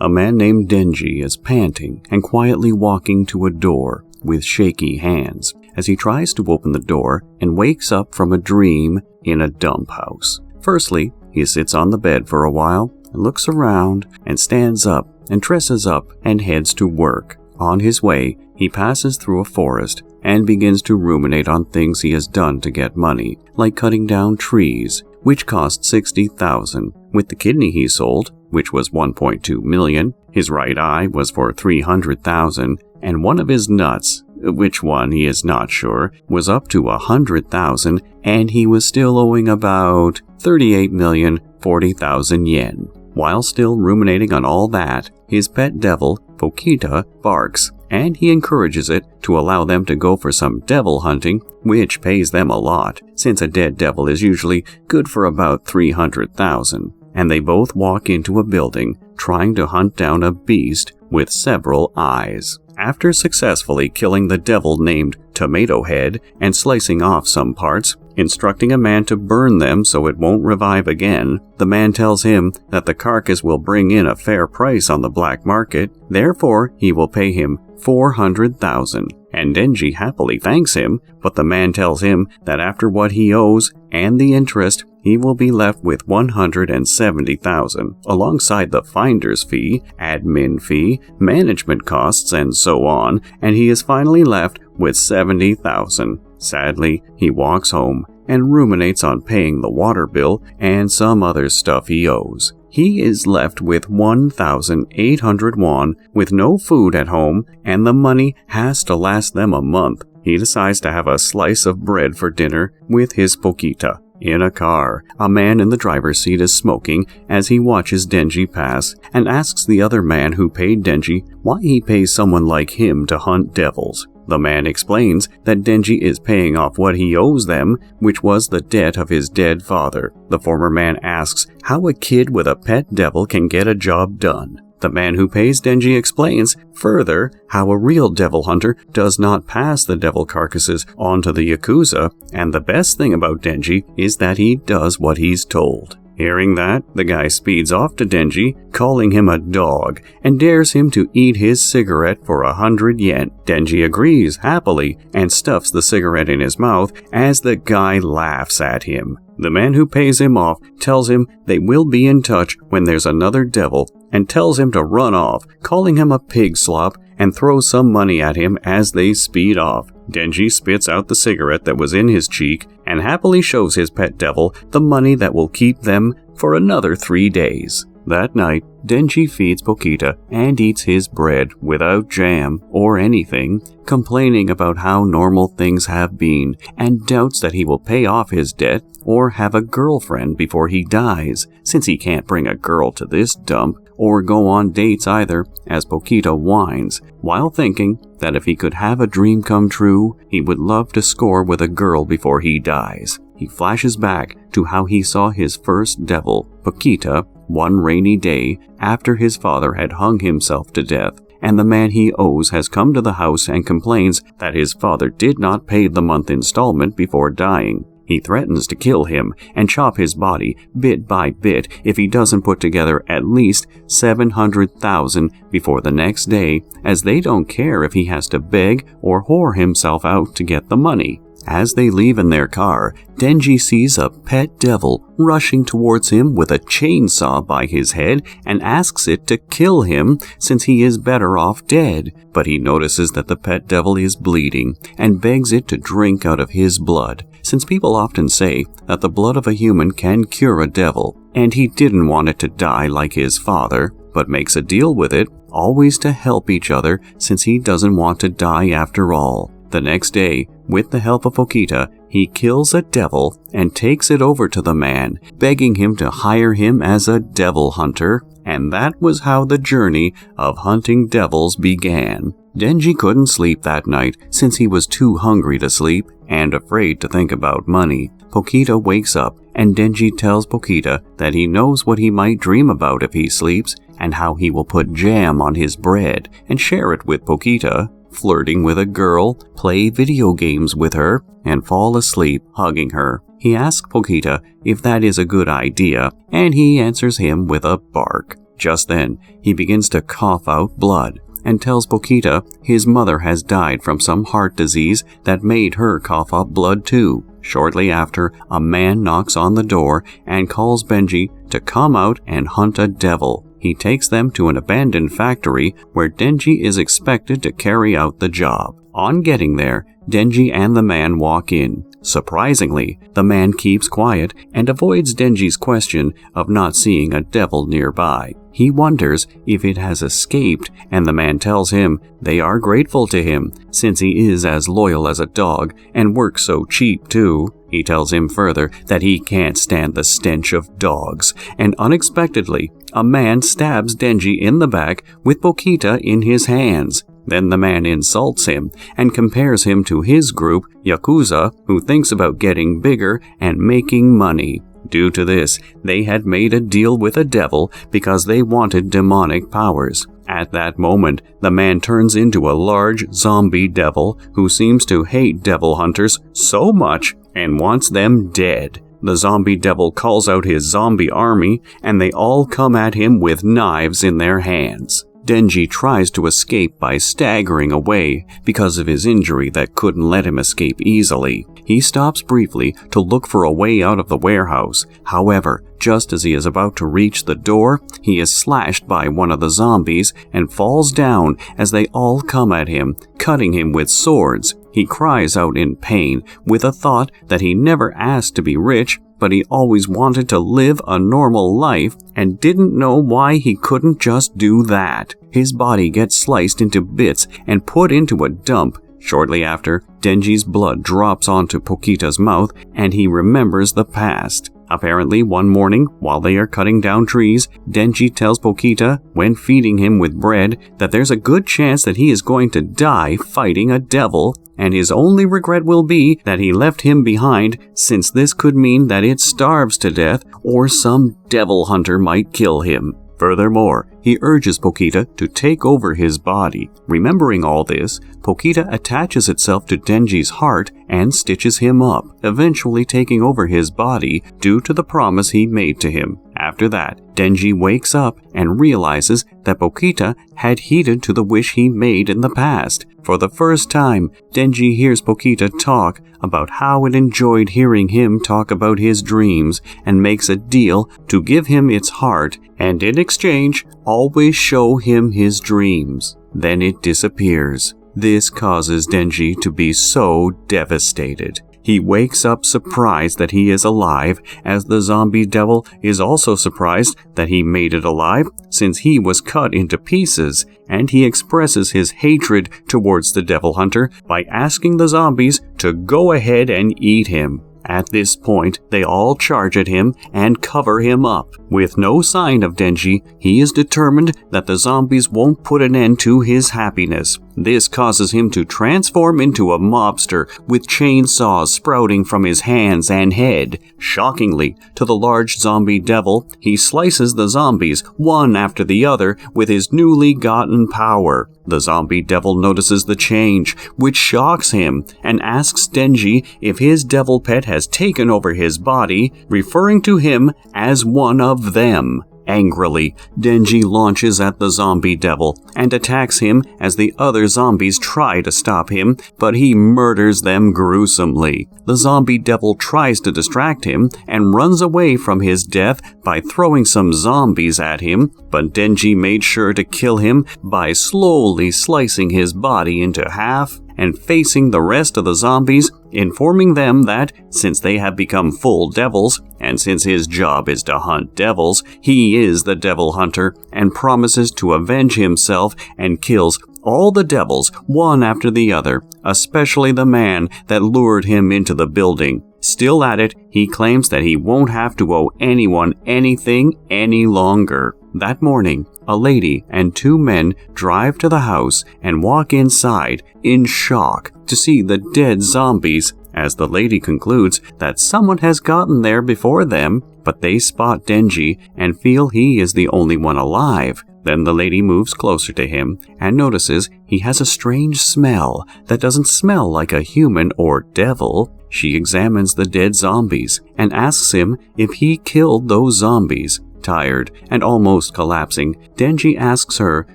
a man named Denji is panting and quietly walking to a door with shaky hands as he tries to open the door and wakes up from a dream in a dump house. Firstly, he sits on the bed for a while and looks around and stands up and dresses up and heads to work. On his way, he passes through a forest and begins to ruminate on things he has done to get money, like cutting down trees, which cost $60,000. With the kidney he sold, which was $1.2 million, his right eye was for $300,000, and one of his nuts, which one he is not sure, was up to $100,000, and he was still owing about 38,040,000 yen. While still ruminating on all that, his pet devil, Pokita, barks, and he encourages it to allow them to go for some devil hunting, which pays them a lot, since a dead devil is usually good for about 300,000. And they both walk into a building, trying to hunt down a beast with several eyes. After successfully killing the devil named Tomato Head and slicing off some parts, instructing a man to burn them so it won't revive again, the man tells him that the carcass will bring in a fair price on the black market, therefore he will pay him 400,000. And Denji happily thanks him, but the man tells him that after what he owes and the interest, he will be left with 170,000, alongside the finder's fee, admin fee, management costs, and so on, and he is finally left with 70,000. Sadly, he walks home and ruminates on paying the water bill and some other stuff he owes. He is left with 1,800 won, with no food at home, and the money has to last them a month. He decides to have a slice of bread for dinner with his Pokita. In a car, a man in the driver's seat is smoking as he watches Denji pass and asks the other man who paid Denji why he pays someone like him to hunt devils. The man explains that Denji is paying off what he owes them, which was the debt of his dead father. The former man asks how a kid with a pet devil can get a job done. The man who pays Denji explains further how a real devil hunter does not pass the devil carcasses on to the Yakuza, and the best thing about Denji is that he does what he's told. Hearing that, the guy speeds off to Denji, calling him a dog, and dares him to eat his cigarette for 100 yen. Denji agrees happily and stuffs the cigarette in his mouth as the guy laughs at him. The man who pays him off tells him they will be in touch when there's another devil, and tells him to run off, calling him a pig slop, and throws some money at him as they speed off. Denji spits out the cigarette that was in his cheek and happily shows his pet devil the money that will keep them for another 3 days. That night, Denji feeds Pokita and eats his bread without jam or anything, complaining about how normal things have been, and doubts that he will pay off his debt or have a girlfriend before he dies, since he can't bring a girl to this dump or go on dates either, as Pokita whines, while thinking that if he could have a dream come true, he would love to score with a girl before he dies. He flashes back to how he saw his first devil, Pokita, one rainy day after his father had hung himself to death, and the man he owes has come to the house and complains that his father did not pay the month installment before dying. He threatens to kill him and chop his body bit by bit if he doesn't put together at least 700,000 before the next day, as they don't care if he has to beg or whore himself out to get the money. As they leave in their car, Denji sees a pet devil rushing towards him with a chainsaw by his head and asks it to kill him since he is better off dead. But he notices that the pet devil is bleeding and begs it to drink out of his blood, since people often say that the blood of a human can cure a devil, and he didn't want it to die like his father, but makes a deal with it, always to help each other since he doesn't want to die after all. The next day, with the help of Pokita, he kills a devil and takes it over to the man, begging him to hire him as a devil hunter, and that was how the journey of hunting devils began. Denji couldn't sleep that night since he was too hungry to sleep and afraid to think about money. Pokita wakes up and Denji tells Pokita that he knows what he might dream about if he sleeps and how he will put jam on his bread and share it with Pokita, flirting with a girl, play video games with her, and fall asleep hugging her. He asks Pokita if that is a good idea, and he answers him with a bark. Just then, he begins to cough out blood and tells Pokita his mother has died from some heart disease that made her cough up blood too. Shortly after, a man knocks on the door and calls Benji to come out and hunt a devil. He takes them to an abandoned factory where Denji is expected to carry out the job. On getting there, Denji and the man walk in. Surprisingly, the man keeps quiet and avoids Denji's question of not seeing a devil nearby. He wonders if it has escaped, and the man tells him they are grateful to him since he is as loyal as a dog and works so cheap too. He tells him further that he can't stand the stench of dogs, and unexpectedly, a man stabs Denji in the back with Pokita in his hands. Then the man insults him and compares him to his group, Yakuza, who thinks about getting bigger and making money. Due to this, they had made a deal with a devil because they wanted demonic powers. At that moment, the man turns into a large zombie devil who seems to hate devil hunters so much and wants them dead. The zombie devil calls out his zombie army, and they all come at him with knives in their hands. Denji tries to escape by staggering away because of his injury that couldn't let him escape easily. He stops briefly to look for a way out of the warehouse. However, just as he is about to reach the door, he is slashed by one of the zombies and falls down as they all come at him, cutting him with swords. He cries out in pain with a thought that he never asked to be rich, but he always wanted to live a normal life and didn't know why he couldn't just do that. His body gets sliced into bits and put into a dump. Shortly after, Denji's blood drops onto Pokita's mouth and he remembers the past. Apparently, one morning, while they are cutting down trees, Denji tells Pokita, when feeding him with bread, that there's a good chance that he is going to die fighting a devil, and his only regret will be that he left him behind, since this could mean that it starves to death or some devil hunter might kill him. Furthermore, he urges Pokita to take over his body. Remembering all this, Pokita attaches itself to Denji's heart and stitches him up, eventually taking over his body due to the promise he made to him. After that, Denji wakes up and realizes that Pokita had heeded to the wish he made in the past. For the first time, Denji hears Pokita talk about how it enjoyed hearing him talk about his dreams and makes a deal to give him its heart and in exchange always show him his dreams. Then it disappears. This causes Denji to be so devastated. He wakes up surprised that he is alive, as the zombie devil is also surprised that he made it alive since he was cut into pieces, and he expresses his hatred towards the devil hunter by asking the zombies to go ahead and eat him. At this point, they all charge at him and cover him up. With no sign of Denji, he is determined that the zombies won't put an end to his happiness. This causes him to transform into a mobster with chainsaws sprouting from his hands and head. Shockingly, to the large zombie devil, he slices the zombies one after the other with his newly gotten power. The zombie devil notices the change, which shocks him, and asks Denji if his devil pet has taken over his body, referring to him as one of them. Angrily, Denji launches at the zombie devil and attacks him as the other zombies try to stop him, but he murders them gruesomely. The zombie devil tries to distract him and runs away from his death by throwing some zombies at him, but Denji made sure to kill him by slowly slicing his body into half and facing the rest of the zombies, informing them that, since they have become full devils, and since his job is to hunt devils, he is the devil hunter, and promises to avenge himself and kills all the devils one after the other, especially the man that lured him into the building. Still at it, he claims that he won't have to owe anyone anything any longer. That morning, a lady and two men drive to the house and walk inside in shock to see the dead zombies, as the lady concludes that someone has gotten there before them, but they spot Denji and feel he is the only one alive. Then the lady moves closer to him and notices he has a strange smell that doesn't smell like a human or devil. She examines the dead zombies and asks him if he killed those zombies. Tired and almost collapsing, Denji asks her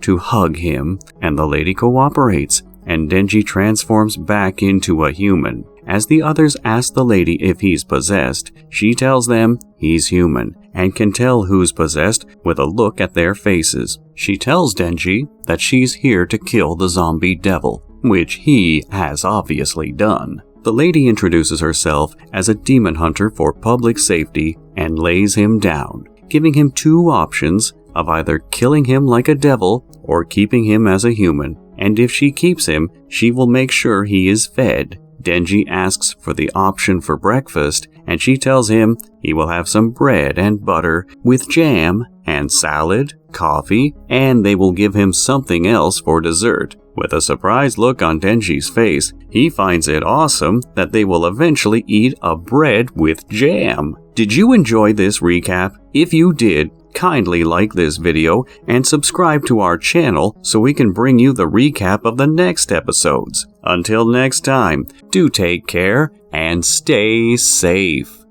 to hug him, and the lady cooperates, and Denji transforms back into a human. As the others ask the lady if he's possessed, she tells them he's human and can tell who's possessed with a look at their faces. She tells Denji that she's here to kill the zombie devil, which he has obviously done. The lady introduces herself as a demon hunter for public safety and lays him down, giving him two options of either killing him like a devil or keeping him as a human. And if she keeps him, she will make sure he is fed. Denji asks for the option for breakfast, and she tells him he will have some bread and butter with jam and salad, coffee, and they will give him something else for dessert. With a surprised look on Denji's face, he finds it awesome that they will eventually eat a bread with jam. Did you enjoy this recap? If you did, kindly like this video and subscribe to our channel so we can bring you the recap of the next episodes. Until next time, do take care and stay safe.